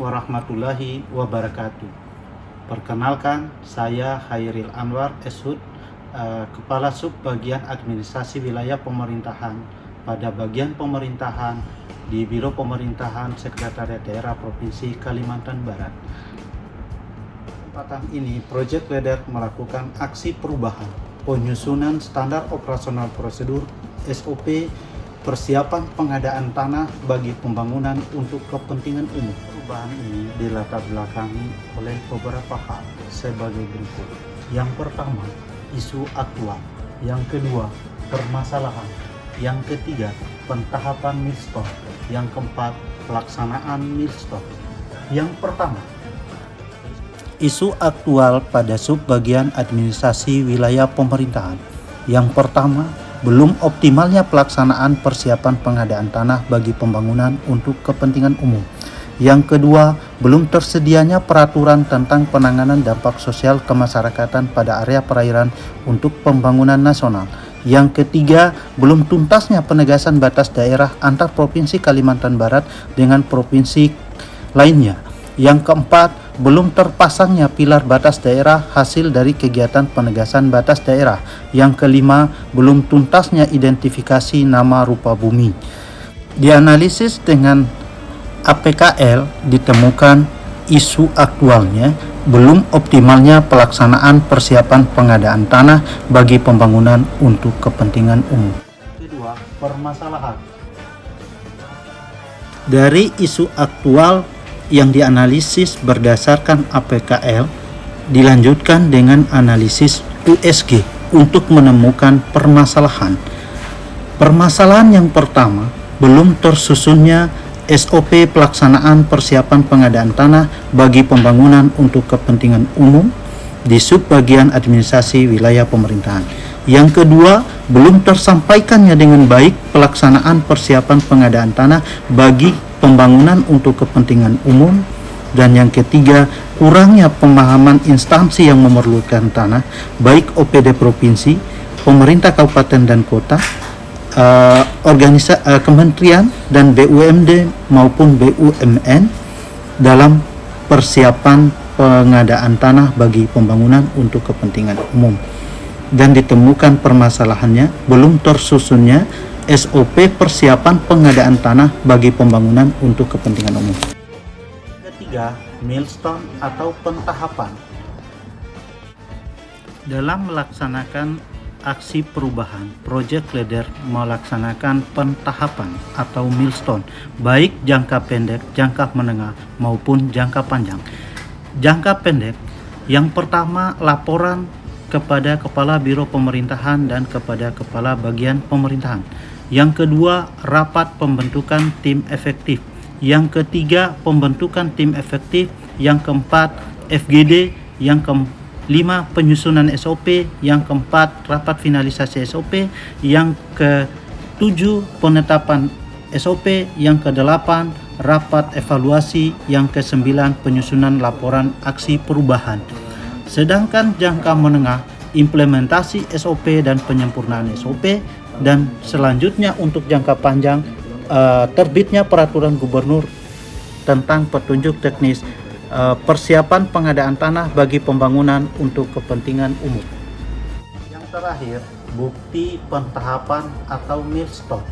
warahmatullahi wabarakatuh. Perkenalkan, saya Hairil Anwar Eshud, Kepala Sub Bagian Administrasi Wilayah Pemerintahan pada Bagian Pemerintahan di Biro Pemerintahan Sekretariat Daerah Provinsi Kalimantan Barat. Kesempatan ini, Project Leader melakukan aksi perubahan penyusunan standar operasional prosedur SOP persiapan pengadaan tanah bagi pembangunan untuk kepentingan umum. Perubahan ini dilatar belakangi oleh beberapa hal sebagai berikut. Yang pertama, isu aktual. Yang kedua, permasalahan. Yang ketiga, pentahapan milestone. Yang keempat, pelaksanaan milestone. Yang pertama, isu aktual pada subbagian administrasi wilayah pemerintahan. Yang pertama, belum optimalnya pelaksanaan persiapan pengadaan tanah bagi pembangunan untuk kepentingan umum. Yang kedua, belum tersedianya peraturan tentang penanganan dampak sosial kemasyarakatan pada area perairan untuk pembangunan nasional. Yang ketiga, belum tuntasnya penegasan batas daerah antar Provinsi Kalimantan Barat dengan provinsi lainnya. Yang keempat, belum terpasangnya pilar batas daerah hasil dari kegiatan penegasan batas daerah. Yang kelima, belum tuntasnya identifikasi nama rupa bumi. Dianalisis dengan APKL ditemukan isu aktualnya belum optimalnya pelaksanaan persiapan pengadaan tanah bagi pembangunan untuk kepentingan umum. Kedua, permasalahan. Dari isu aktual yang dianalisis berdasarkan APKL dilanjutkan dengan analisis USG untuk menemukan permasalahan. Permasalahan yang pertama, belum tersusunnya SOP pelaksanaan persiapan pengadaan tanah bagi pembangunan untuk kepentingan umum di subbagian administrasi wilayah pemerintahan. Yang kedua, belum tersampaikannya dengan baik pelaksanaan persiapan pengadaan tanah bagi pembangunan untuk kepentingan umum. Dan yang ketiga, kurangnya pemahaman instansi yang memerlukan tanah, baik OPD provinsi, pemerintah kabupaten dan kota, kementerian dan BUMD maupun BUMN dalam persiapan pengadaan tanah bagi pembangunan untuk kepentingan umum. Dan ditemukan permasalahannya belum tersusunnya SOP persiapan pengadaan tanah bagi pembangunan untuk kepentingan umum. Ketiga, milestone atau pentahapan. Dalam melaksanakan aksi perubahan, Project Leader melaksanakan pentahapan atau milestone, baik jangka pendek, jangka menengah maupun jangka panjang. Jangka pendek, yang pertama laporan kepada Kepala Biro Pemerintahan dan kepada Kepala Bagian Pemerintahan. Yang kedua, rapat pembentukan tim efektif. Yang ketiga, pembentukan tim efektif. Yang keempat, FGD. Yang kelima, penyusunan SOP. Yang keempat, rapat finalisasi SOP. Yang ketujuh, penetapan SOP. Yang kedelapan, rapat evaluasi. Yang kesembilan, penyusunan laporan aksi perubahan. Sedangkan jangka menengah, implementasi SOP dan penyempurnaan SOP. Dan selanjutnya untuk jangka panjang, terbitnya peraturan gubernur tentang petunjuk teknis persiapan pengadaan tanah bagi pembangunan untuk kepentingan umum. Yang terakhir, bukti pentahapan atau milestone.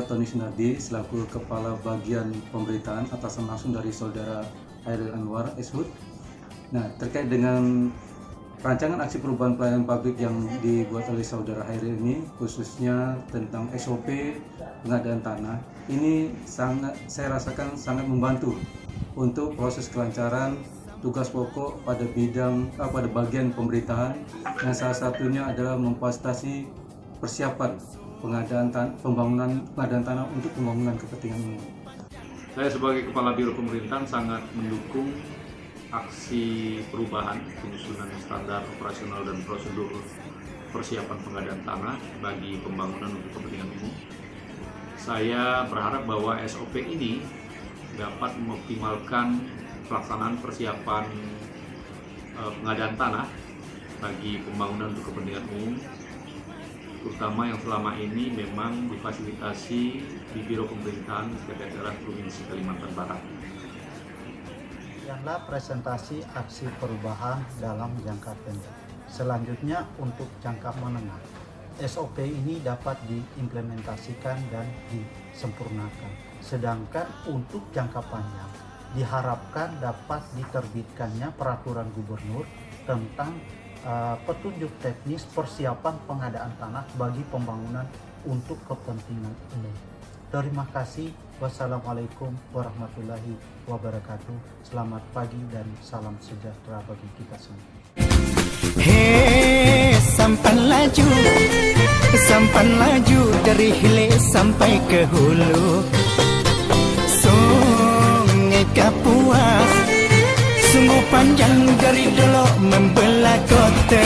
Tony Sunardi selaku Kepala Bagian Pemberitaan atasan langsung dari Saudara Hairil Anwar SHUT. Nah, terkait dengan rancangan aksi perubahan pelayanan publik yang dibuat oleh Saudara Hairil ini, khususnya tentang SOP pengadaan tanah, ini saya rasakan sangat membantu untuk proses kelancaran tugas pokok pada bagian pemberitaan, yang salah satunya adalah memfasilitasi persiapan pengadaan tanah untuk pembangunan kepentingan umum. Saya sebagai Kepala Biro Pemerintahan sangat mendukung aksi perubahan penyusunan standar operasional dan prosedur persiapan pengadaan tanah bagi pembangunan untuk kepentingan umum. Saya berharap bahwa SOP ini dapat mengoptimalkan pelaksanaan persiapan pengadaan tanah bagi pembangunan untuk kepentingan umum, terutama yang selama ini memang difasilitasi di Biro Pemerintahan Sekretariat Daerah Provinsi Kalimantan Barat. Demikianlah presentasi aksi perubahan dalam jangka pendek. Selanjutnya untuk jangka menengah, SOP ini dapat diimplementasikan dan disempurnakan. Sedangkan untuk jangka panjang, diharapkan dapat diterbitkannya peraturan gubernur tentang petunjuk teknis persiapan pengadaan tanah bagi pembangunan untuk kepentingan umum. Terima kasih. Wassalamualaikum warahmatullahi wabarakatuh. Selamat pagi dan salam sejahtera bagi kita semua. Sampan laju dari hilir sampai ke hulu. Sungai Kapuas sungguh panjang dari Dolok membelah kota.